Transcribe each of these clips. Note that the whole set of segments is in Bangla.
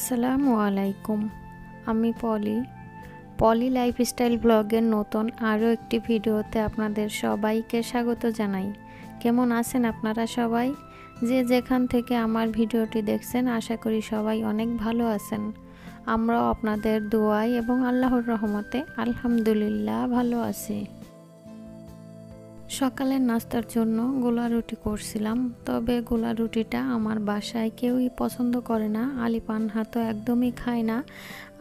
আসসালামু আলাইকুম। আমি পলি লাইফস্টাইল ব্লগের নতুন আরও একটি ভিডিওতে আপনাদের সবাইকে স্বাগত জানাই। কেমন আছেন আপনারা সবাই? যে যেখান থেকে আমার ভিডিওটি দেখছেন আশা করি সবাই অনেক ভালো আছেন। আমরাও আপনাদের দোয়ায় এবং আল্লাহর রহমতে আলহামদুলিল্লাহ ভালো আছি। সকালের নাস্তার জন্য গোলা রুটি করছিলাম, তবে গোলা রুটিটা আমার বাসায় কেউই পছন্দ করে না। আলি পানহা তো একদমই খায় না।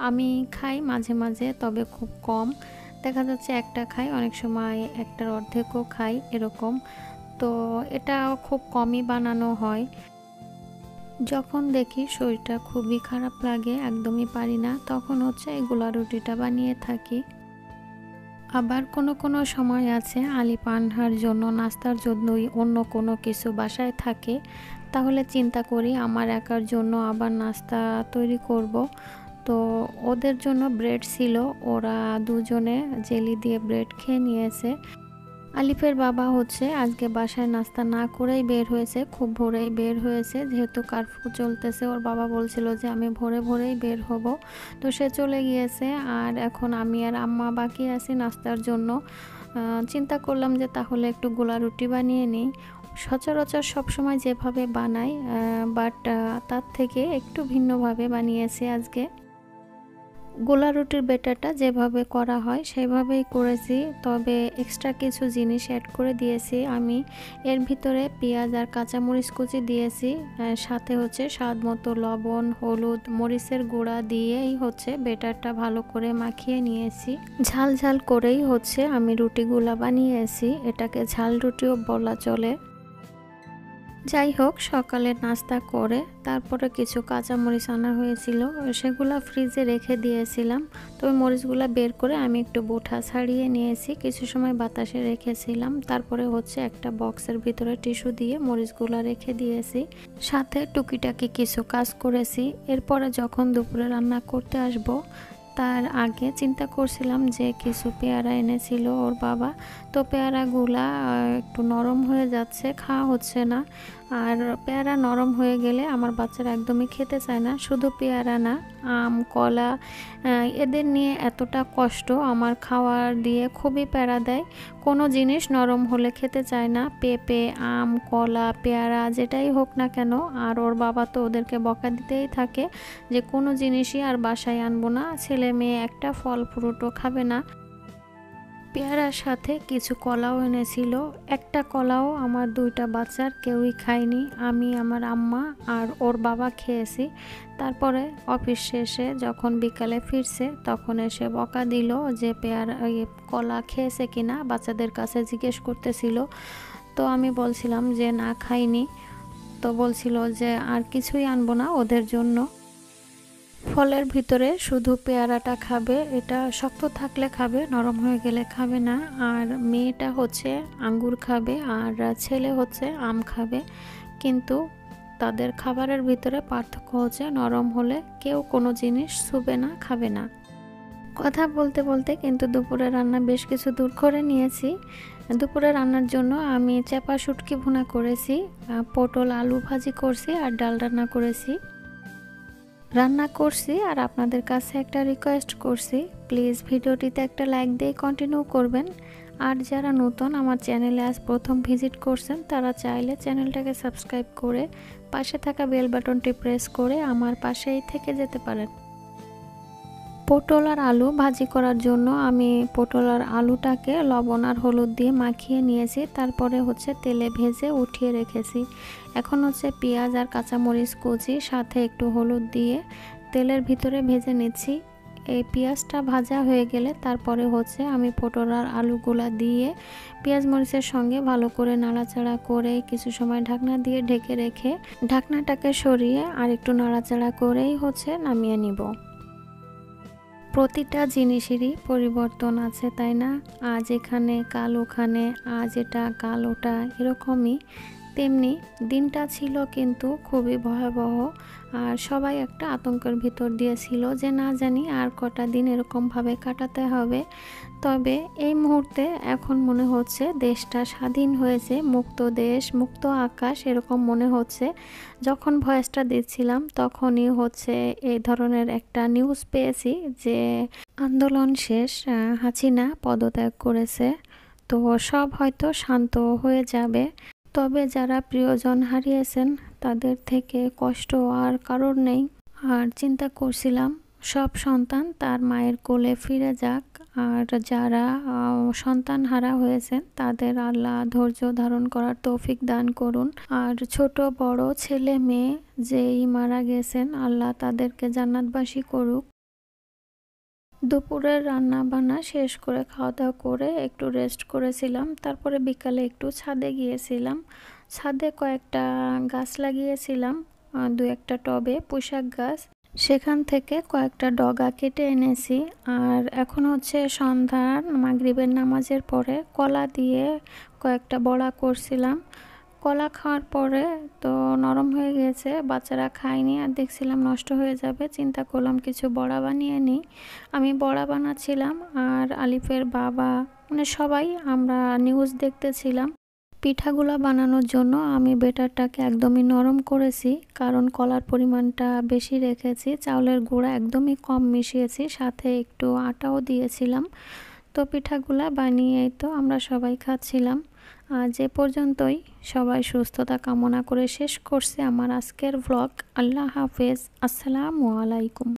আমি খাই মাঝে মাঝে, তবে খুব কম। দেখা যাচ্ছে একটা খাই, অনেক সময় একটার অর্ধেকও খাই এরকম। তো এটা খুব কমই বানানো হয়। যখন দেখি শরীরটা খুবই খারাপ লাগে, একদমই পারি না, তখন হচ্ছে এই গোলা রুটিটা বানিয়ে থাকি। আবার কোনো সময় আছে আলি পানহার জন্য নাস্তার জন্যই অন্য কোনো কিছু বাসায় থাকে, তাহলে চিন্তা করি আমার একার জন্য আবার নাস্তা তৈরি করব। তো ওদের জন্য ব্রেড ছিল, ওরা দুজনে জেলি দিয়ে ব্রেড খেয়ে নিয়েছে। আলিফের বাবা হচ্ছে আজকে বাসায় নাস্তা না করেই বের হয়েছে, খুব ভোরেই বের হয়েছে, যেহেতু কারফিউ চলতেছে। ওর বাবা বলছিল যে আমি ভোরেই বের হব, তো সে চলে গিয়েছে। আর এখন আমি আর আম্মা বাকি আছি নাস্তার জন্য। চিন্তা করলাম যে তাহলে একটু গোলা রুটি বানিয়ে নিই। সচরাচর সবসময় যেভাবে বানাই, বাট তার থেকে একটু ভিন্নভাবে বানিয়েছি আজকে। গোলা রুটির ব্যাটারটা যেভাবে করা হয় সেভাবেই করেছি, তবে এক্সট্রা কিছু জিনিস অ্যাড করে দিয়েছি আমি। এর ভিতরে পেঁয়াজ আর কাঁচামরিচ কুচি দিয়েছি, সাথে হচ্ছে স্বাদ মতো লবণ, হলুদ, মরিচের গুঁড়া দিয়েই হচ্ছে ব্যাটারটা ভালো করে মাখিয়ে নিয়েছি। ঝাল ঝাল করেই হচ্ছে আমি রুটিগুলা বানিয়েছি, এটাকে ঝাল রুটিও বলা চলে। যাই হোক, সকালে নাস্তা করে তারপরে কিছু কাঁচামরিচ আনা হয়েছিল, সেগুলা ফ্রিজে রেখে দিয়েছিলাম। তবে মরিচগুলা বের করে আমি একটু বোঁটা ছাড়িয়ে নিয়েছি, কিছু সময় বাতাসে রেখেছিলাম। তারপরে হচ্ছে একটা বক্সের ভিতরে টিস্যু দিয়ে মরিচগুলা রেখে দিয়েছি, সাথে টুকিটাকি কিছু কাজ করেছি। এরপরে যখন দুপুরে রান্না করতে আসব, তার আগে চিন্তা করছিলাম যে কিছু পেয়ারা এনেছিল ওর বাবা, তো পেয়ারাগুলা একটু নরম হয়ে যাচ্ছে, খাওয়া হচ্ছে না। আর পেয়ারা নরম হয়ে গেলে আমার বাচ্চারা একদমই খেতে চায় না। শুধু পেয়ারা না, আম, কলা, এদের নিয়ে এতটা কষ্ট, আমার খাওয়ার দিয়ে খুবই প্যারা দেয়। কোনো জিনিস নরম হলে খেতে চায় না, পেঁপে, আম, কলা, পেয়ারা যেটাই হোক না কেন। আর ওর বাবা তো ওদেরকে বকা দিতেই থাকে যে কোনো জিনিসই আর বাসায় আনবো না, ছেলে মেয়ে একটা ফল ফ্রুটও খাবে না। পেয়ারার সাথে কিছু কলাও এনেছিল, একটা কলাও আমার দুইটা বাচ্চার কেউই খায়নি, আমি, আমার আম্মা আর ওর বাবা খেয়েছি। তারপরে অফিস শেষে যখন বিকালে ফিরছে তখন এসে বকা দিল যে কলা খেয়েছে কিনা, বাচ্চাদের কাছে জিজ্ঞেস করতেছিল। তো আমি বলছিলাম যে না, খাইনি। তো বলছিল যে আর কিছুই আনবো না ওদের জন্য। ফলের ভিতরে শুধু পেয়ারাটা খাবে, এটা শক্ত থাকলে খাবে, নরম হয়ে গেলে খাবে না। আর মেয়েটা হচ্ছে আঙ্গুর খাবে আর ছেলে হচ্ছে আম খাবে, কিন্তু তাদের খাবারের ভিতরে পার্থক্য হচ্ছে নরম হলে কেউ কোনো জিনিস ছুবে না, খাবে না। কথা বলতে বলতে কিন্তু দুপুরে রান্না বেশ কিছু দূর করে নিয়েছি। দুপুরে রান্নার জন্য আমি চাপা শুটকি ভুনা করেছি, পটল আলু ভাজি করছি আর ডাল রান্না করেছি। আর আপনাদের কাছে একটা রিকোয়েস্ট করছি, প্লিজ ভিডিওটিতে একটা লাইক দিয়ে কন্টিনিউ করবেন। আর যারা নতুন আমার চ্যানেলে আজ প্রথম ভিজিট করছেন, তারা চাইলে চ্যানেলটাকে সাবস্ক্রাইব করে পাশে থাকা বেল বাটনটি প্রেস করে আমার পাশেই থেকে যেতে পারেন। পটল আর আলু ভাজি করার জন্য আমি পটল আর আলুটাকে লবণ আর হলুদ দিয়ে মাখিয়ে নিয়েছি, তারপরে হচ্ছে তেলে ভেজে উঠিয়ে রেখেছি। এখন হচ্ছে পেঁয়াজ আর কাঁচামরিচ কুচি সাথে একটু হলুদ দিয়ে তেলের ভিতরে ভেজে নিচ্ছি। এই পেঁয়াজটা ভাজা হয়ে গেলে তারপরে হচ্ছে আমি পটল আর আলুগুলা দিয়ে পেঁয়াজ মরিচের সঙ্গে ভালো করে নাড়াচাড়া করে কিছু সময় ঢাকনা দিয়ে ঢেকে রেখে ঢাকনাটাকে সরিয়ে আর একটু নাড়াচাড়া করেই হচ্ছে নামিয়ে নিব। প্রতিটা জিনিসেরই পরিবর্তন আছে, তাই না? আজ এখানে কাল ওখানে, আজ এটা কাল ওটা, এরকমই। তেমনি দিনটা ছিল কিন্তু খুবই ভয়াবহ। আর সবাই একটা আতঙ্কের ভিতর দিয়ে ছিল যে না জানি আর কটা দিন এরকমভাবে কাটাতে হবে। তবে এই মুহূর্তে এখন মনে হচ্ছে দেশটা স্বাধীন হয়েছে, মুক্ত দেশ, মুক্ত আকাশ এরকম মনে হচ্ছে। যখন ভয়েসটা দিচ্ছিলাম তখনই হচ্ছে এই ধরনের একটা নিউজ পেয়েছি যে আন্দোলন শেষ, হাসিনা পদত্যাগ করেছে। তো সব হয়তো শান্ত হয়ে যাবে। তবে যারা প্রিয়জন হারিয়েছেন তাদের থেকে কষ্ট আর কারোর নেই। আর চিন্তা করছিলাম সব সন্তান তার মায়ের কোলে ফিরে যাক। আর যারা সন্তান হারা হয়েছেন তাদের আল্লাহ ধৈর্য ধারণ করার তৌফিক দান করুন। আর ছোট বড় ছেলে মেয়ে যেই মারা গেছেন আল্লাহ তাদেরকে জান্নাতবাসী করুক। দুপুরের রান্না বান্না শেষ করে খাওয়া দাওয়া করে একটু রেস্ট করেছিলাম। তারপরে বিকালে একটু ছাদে গিয়েছিলাম। ছাদে কয়েকটা গাছ লাগিয়েছিলাম, দু একটা টবে পুঁইশাক গাছ। সেখান থেকে কয়েকটা ডগা কেটে এনেছি। আর এখন হচ্ছে সন্ধ্যার মাগরিবের নামাজের পরে কলা দিয়ে কয়েকটা বড়া করছিলাম। কলা খাওয়ার পরে তো নরম হয়ে গেছে, বাচ্চারা খায়নি আর দেখছিলাম নষ্ট হয়ে যাবে, চিন্তা করলাম কিছু বড়া বানিয়ে নিই। আমি বড়া বানাচ্ছিলাম আর আলিফের বাবা মানে সবাই আমরা নিউজ দেখতেছিলাম। পিঠাগুলা বানানোর জন্য আমি বেটারটাকে একদমই নরম করেছি, কারণ কলার পরিমাণটা বেশি রেখেছি, চাউলের গুঁড়া একদমই কম মিশিয়েছি, সাথে একটু আটাও দিয়েছিলাম। তো পিঠাগুলা বানিয়েই তো আমরা সবাই খাচ্ছিলাম। আজ এ পর্যন্তই, সবাই সুস্থতা কামনা করে শেষ করছি আমার আজকের ব্লগ। আল্লাহ হাফেজ, আসসালামু আলাইকুম।